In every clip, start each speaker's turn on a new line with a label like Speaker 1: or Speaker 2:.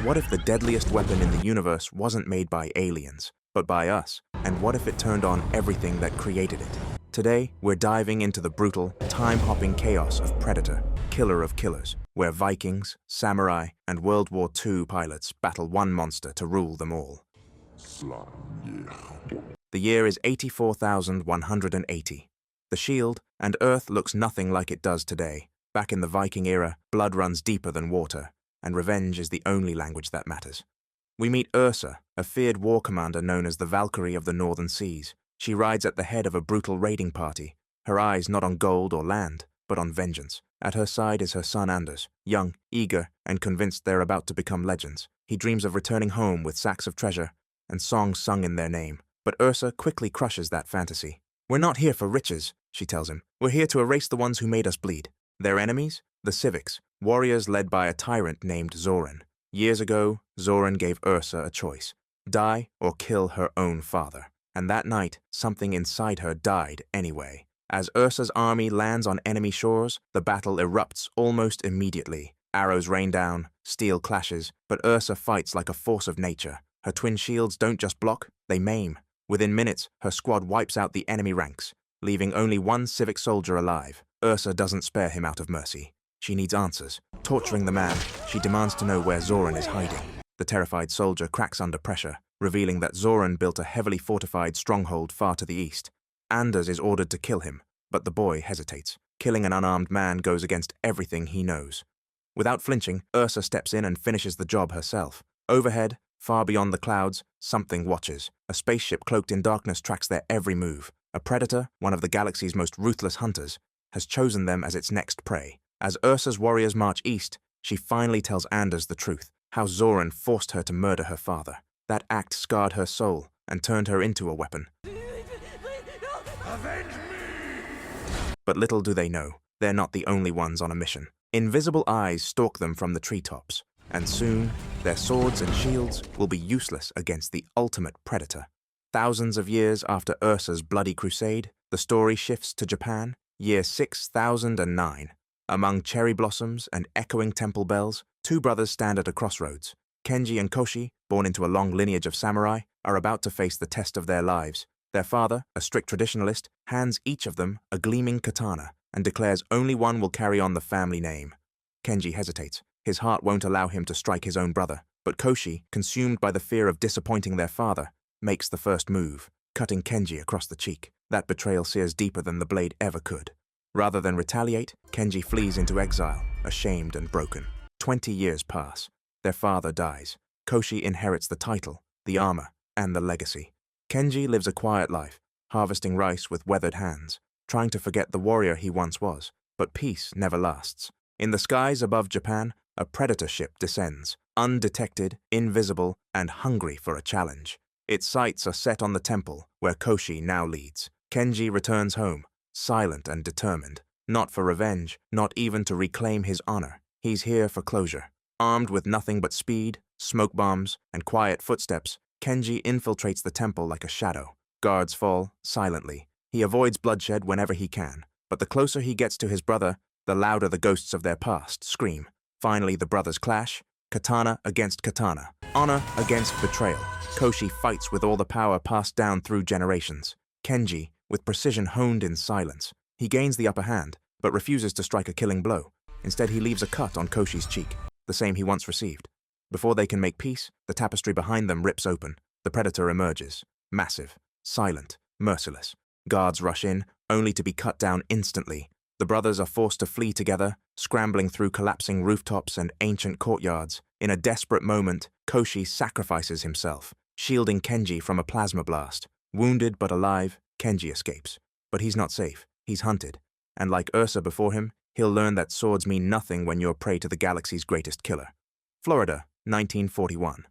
Speaker 1: What if the deadliest weapon in the universe wasn't made by aliens, but by us? And what if it turned on everything that created it? Today, we're diving into the brutal, time-hopping chaos of Predator, killer of killers, where Vikings, samurai, and World War II pilots battle one monster to rule them all. The year is 84,180. The shield and Earth looks nothing like it does today. Back in the Viking era, blood runs deeper than water, and revenge is the only language that matters. We meet Ursa, a feared war commander known as the Valkyrie of the Northern Seas. She rides at the head of a brutal raiding party, her eyes not on gold or land, but on vengeance. At her side is her son Anders, young, eager, and convinced they're about to become legends. He dreams of returning home with sacks of treasure and songs sung in their name. But Ursa quickly crushes that fantasy. "We're not here for riches," she tells him. "We're here to erase the ones who made us bleed." Their enemies? The Civics, warriors led by a tyrant named Zoran. Years ago, Zoran gave Ursa a choice: die or kill her own father. And that night, something inside her died anyway. As Ursa's army lands on enemy shores, the battle erupts almost immediately. Arrows rain down, steel clashes, but Ursa fights like a force of nature. Her twin shields don't just block, they maim. Within minutes, her squad wipes out the enemy ranks, leaving only one Civic soldier alive. Ursa doesn't spare him out of mercy. She needs answers. Torturing the man, she demands to know where Zoran is hiding. The terrified soldier cracks under pressure, revealing that Zoran built a heavily fortified stronghold far to the east. Anders is ordered to kill him, but the boy hesitates. Killing an unarmed man goes against everything he knows. Without flinching, Ursa steps in and finishes the job herself. Overhead, far beyond the clouds, something watches. A spaceship cloaked in darkness tracks their every move. A predator, one of the galaxy's most ruthless hunters, has chosen them as its next prey. As Ursa's warriors march east, she finally tells Anders the truth, how Zoran forced her to murder her father. That act scarred her soul and turned her into a weapon.
Speaker 2: Avenge me!
Speaker 1: But little do they know, they're not the only ones on a mission. Invisible eyes stalk them from the treetops, and soon, their swords and shields will be useless against the ultimate predator. Thousands of years after Ursa's bloody crusade, the story shifts to Japan, year 6009. Among cherry blossoms and echoing temple bells, two brothers stand at a crossroads. Kenji and Koshi, born into a long lineage of samurai, are about to face the test of their lives. Their father, a strict traditionalist, hands each of them a gleaming katana and declares only one will carry on the family name. Kenji hesitates. His heart won't allow him to strike his own brother, but Koshi, consumed by the fear of disappointing their father, makes the first move, cutting Kenji across the cheek. That betrayal sears deeper than the blade ever could. Rather than retaliate, Kenji flees into exile, ashamed and broken. 20 years pass. Their father dies. Koshi inherits the title, the armor, and the legacy. Kenji lives a quiet life, harvesting rice with weathered hands, trying to forget the warrior he once was. But peace never lasts. In the skies above Japan, a predator ship descends, undetected, invisible, and hungry for a challenge. Its sights are set on the temple, where Koshi now leads. Kenji returns home, silent and determined. Not for revenge, not even to reclaim his honor. He's here for closure. Armed with nothing but speed, smoke bombs, and quiet footsteps, Kenji infiltrates the temple like a shadow. Guards fall, silently. He avoids bloodshed whenever he can. But the closer he gets to his brother, the louder the ghosts of their past scream. Finally, the brothers clash. Katana against katana. Honor against betrayal. Koshi fights with all the power passed down through generations. Kenji, with precision honed in silence. He gains the upper hand, but refuses to strike a killing blow. Instead, he leaves a cut on Koshi's cheek, the same he once received. Before they can make peace, the tapestry behind them rips open. The predator emerges. Massive, silent, merciless. Guards rush in, only to be cut down instantly. The brothers are forced to flee together, scrambling through collapsing rooftops and ancient courtyards. In a desperate moment, Koshi sacrifices himself, shielding Kenji from a plasma blast. Wounded but alive, Kenji escapes. But he's not safe. He's hunted. And like Ursa before him, he'll learn that swords mean nothing when you're prey to the galaxy's greatest killer. Florida, 1941.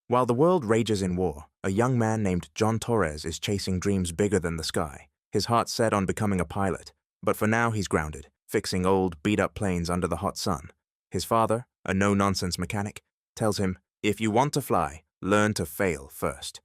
Speaker 1: While the world rages in war, a young man named John Torres is chasing dreams bigger than the sky. His heart's set on becoming a pilot, but for now he's grounded, fixing old, beat-up planes under the hot sun. His father, a no-nonsense mechanic, tells him, "If you want to fly, learn to fail first."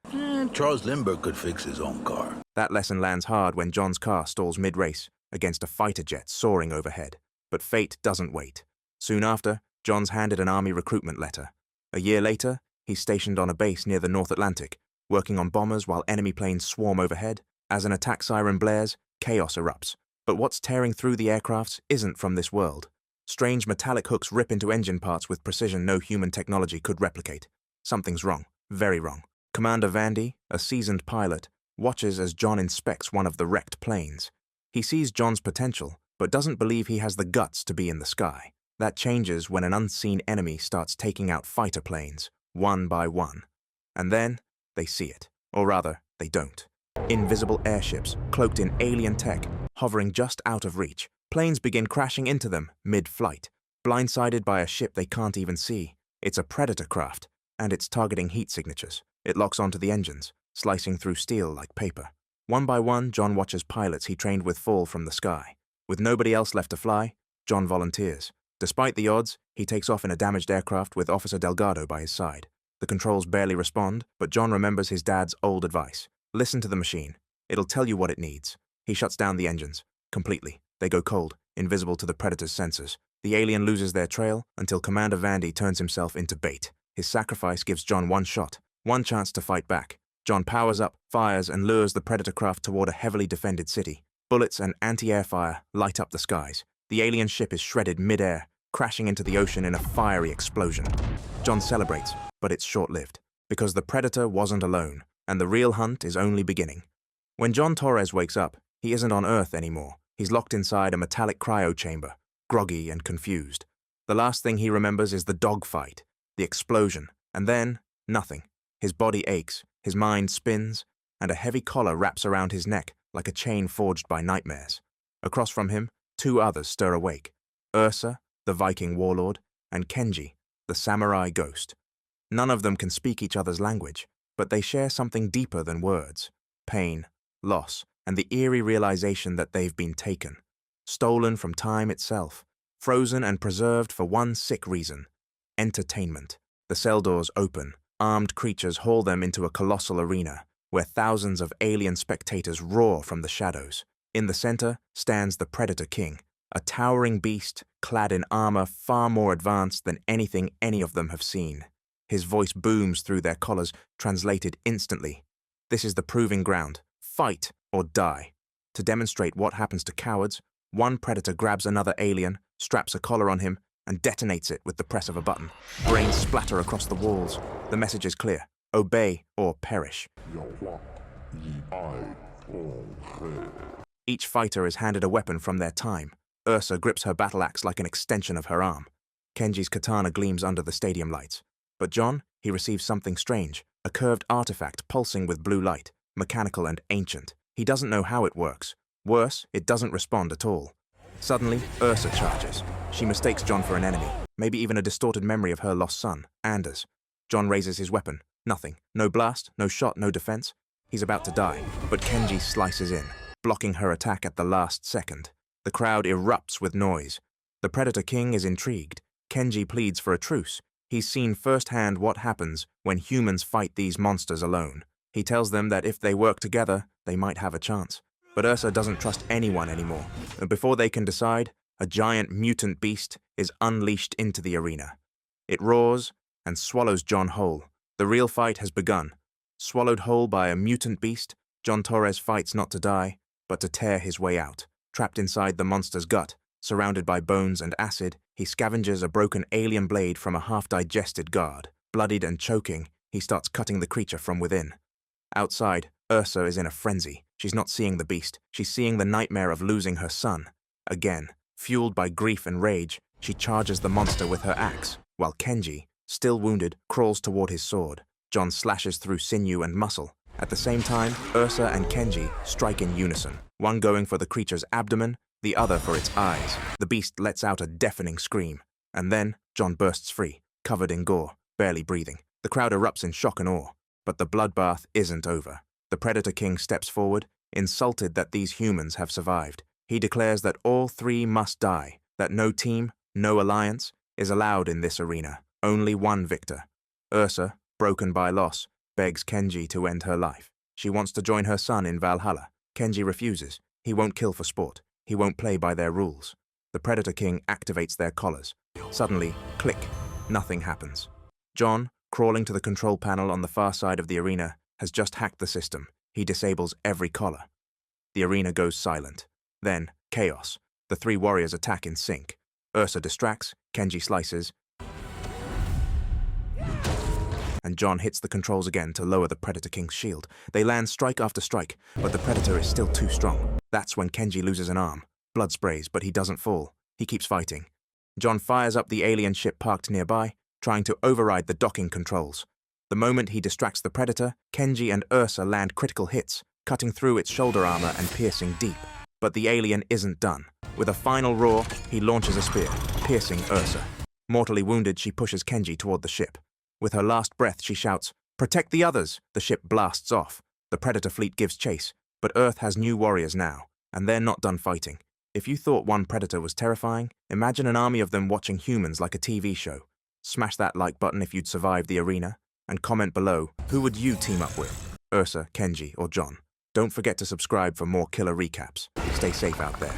Speaker 2: Charles Lindbergh could fix his own car.
Speaker 1: That lesson lands hard when John's car stalls mid-race against a fighter jet soaring overhead. But fate doesn't wait. Soon after, John's handed an army recruitment letter. A year later, he's stationed on a base near the North Atlantic, working on bombers while enemy planes swarm overhead. As an attack siren blares, chaos erupts. But what's tearing through the aircrafts isn't from this world. Strange metallic hooks rip into engine parts with precision no human technology could replicate. Something's wrong, very wrong. Commander Vandy, a seasoned pilot, watches as John inspects one of the wrecked planes. He sees John's potential, but doesn't believe he has the guts to be in the sky. That changes when an unseen enemy starts taking out fighter planes, one by one. And then, they see it. Or rather, they don't. Invisible airships, cloaked in alien tech, hovering just out of reach. Planes begin crashing into them, mid-flight, blindsided by a ship they can't even see. It's a Predator craft, and it's targeting heat signatures. It locks onto the engines, slicing through steel like paper. One by one, John watches pilots he trained with fall from the sky. With nobody else left to fly, John volunteers. Despite the odds, he takes off in a damaged aircraft with Officer Delgado by his side. The controls barely respond, but John remembers his dad's old advice. Listen to the machine. It'll tell you what it needs. He shuts down the engines. Completely. They go cold, invisible to the Predator's sensors. The alien loses their trail until Commander Vandy turns himself into bait. His sacrifice gives John one shot, one chance to fight back. John powers up, fires, and lures the Predator craft toward a heavily defended city. Bullets and anti-air fire light up the skies. The alien ship is shredded mid-air, crashing into the ocean in a fiery explosion. John celebrates, but it's short-lived, because the Predator wasn't alone, and the real hunt is only beginning. When John Torres wakes up, he isn't on Earth anymore. He's locked inside a metallic cryo chamber, groggy and confused. The last thing he remembers is the dogfight, the explosion, and then nothing. His body aches, his mind spins, and a heavy collar wraps around his neck like a chain forged by nightmares. Across from him, two others stir awake. Ursa, the Viking warlord, and Kenji, the samurai ghost. None of them can speak each other's language, but they share something deeper than words. Pain, loss, and the eerie realization that they've been taken. Stolen from time itself. Frozen and preserved for one sick reason. Entertainment. The cell doors open. Armed creatures haul them into a colossal arena, where thousands of alien spectators roar from the shadows. In the center stands the Predator King, a towering beast clad in armor far more advanced than anything any of them have seen. His voice booms through their collars, translated instantly. This is the proving ground. Fight or die. To demonstrate what happens to cowards, one Predator grabs another alien, straps a collar on him, and detonates it with the press of a button. Brains splatter across the walls. The message is clear. Obey or perish. Each fighter is handed a weapon from their time. Ursa grips her battle axe like an extension of her arm. Kenji's katana gleams under the stadium lights. But John, he receives something strange, a curved artifact pulsing with blue light, mechanical and ancient. He doesn't know how it works. Worse, it doesn't respond at all. Suddenly, Ursa charges. She mistakes John for an enemy, maybe even a distorted memory of her lost son, Anders. John raises his weapon. Nothing. No blast, no shot, no defense. He's about to die, but Kenji slices in, blocking her attack at the last second. The crowd erupts with noise. The Predator King is intrigued. Kenji pleads for a truce. He's seen firsthand what happens when humans fight these monsters alone. He tells them that if they work together, they might have a chance. But Ursa doesn't trust anyone anymore, and before they can decide, a giant mutant beast is unleashed into the arena. It roars and swallows John whole. The real fight has begun. Swallowed whole by a mutant beast, John Torres fights not to die, but to tear his way out. Trapped inside the monster's gut, surrounded by bones and acid, he scavenges a broken alien blade from a half-digested guard. Bloodied and choking, he starts cutting the creature from within. Outside, Ursa is in a frenzy. She's not seeing the beast. She's seeing the nightmare of losing her son. Again, fueled by grief and rage, she charges the monster with her axe, while Kenji, still wounded, crawls toward his sword. John slashes through sinew and muscle. At the same time, Ursa and Kenji strike in unison, one going for the creature's abdomen, the other for its eyes. The beast lets out a deafening scream, and then John bursts free, covered in gore, barely breathing. The crowd erupts in shock and awe, but the bloodbath isn't over. The Predator King steps forward, insulted that these humans have survived. He declares that all three must die, that no team, no alliance, is allowed in this arena. Only one victor. Ursa, broken by loss, begs Kenji to end her life. She wants to join her son in Valhalla. Kenji refuses. He won't kill for sport. He won't play by their rules. The Predator King activates their collars. Suddenly, click, nothing happens. John, crawling to the control panel on the far side of the arena, has just hacked the system. He disables every collar. The arena goes silent. Then, chaos. The three warriors attack in sync. Ursa distracts, Kenji slices, and John hits the controls again to lower the Predator King's shield. They land strike after strike, but the Predator is still too strong. That's when Kenji loses an arm. Blood sprays, but he doesn't fall. He keeps fighting. John fires up the alien ship parked nearby, trying to override the docking controls. The moment he distracts the Predator, Kenji and Ursa land critical hits, cutting through its shoulder armor and piercing deep. But the alien isn't done. With a final roar, he launches a spear, piercing Ursa. Mortally wounded, she pushes Kenji toward the ship. With her last breath, she shouts, "Protect the others!" The ship blasts off. The Predator fleet gives chase, but Earth has new warriors now, and they're not done fighting. If you thought one Predator was terrifying, imagine an army of them watching humans like a TV show. Smash that like button if you'd survived the arena, and comment below, who would you team up with? Ursa, Kenji, or John? Don't forget to subscribe for more killer recaps. Stay safe out there.